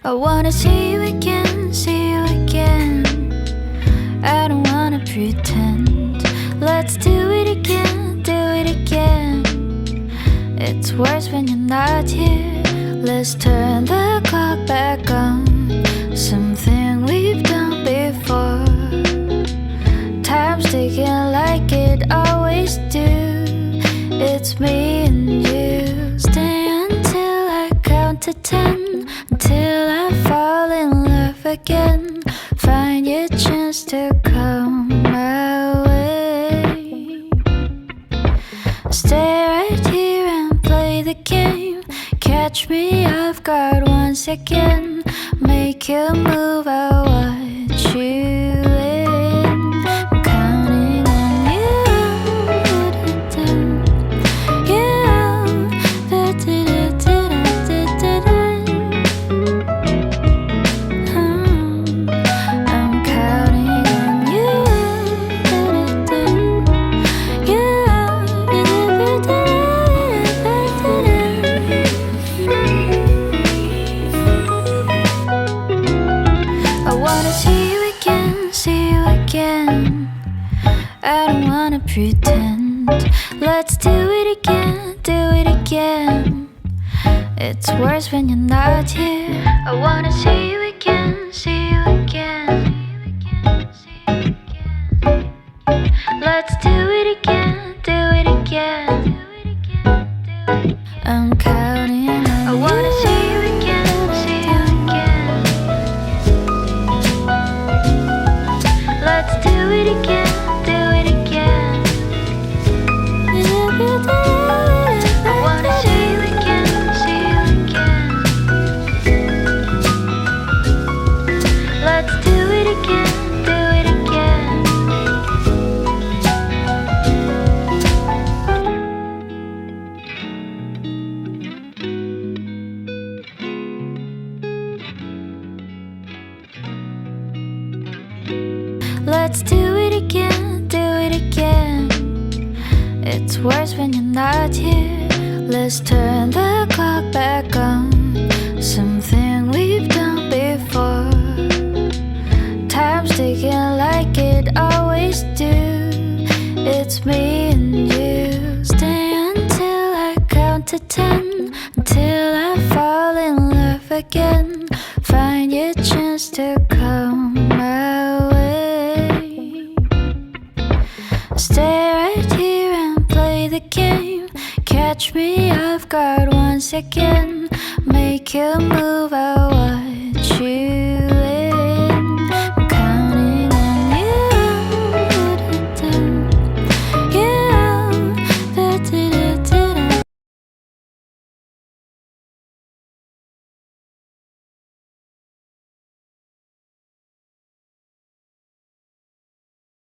I wanna see you again, see you again. I don't wanna pretend. Let's do it again, do it again. It's worse when you're not here. Let's turn the clock back on. Something we've done before. Time's ticking like it always do. It's me and you. Stay until I count to 10, until I fall in love again. Find your chance to come my way. Stay right here and play the game. Catch me off guard once again. Make you move, I'll watch you in. I'm counting on you. I'm counting on you. I wanna see you again, see you again. I don't wanna pretend. Let's do it again, do it again. It's worse when you're not here. I wanna see you again, see you again. Let's do it again, do it again. I'm counting on you. I wanna see you again, see you again. Let's do it again, do it again. I wanna see you again, see you again. Let's do it again, do it again. Let's do it again, do it again. It's worse when you're not here. Let's turn the clock back on. Something we've done before. Time's ticking like it always do. It's me and you. Stay until I count to 10, until I fall in love again. Find your chance to come my way. Stay right here and play the game. Catch me off guard once again. Make you move out.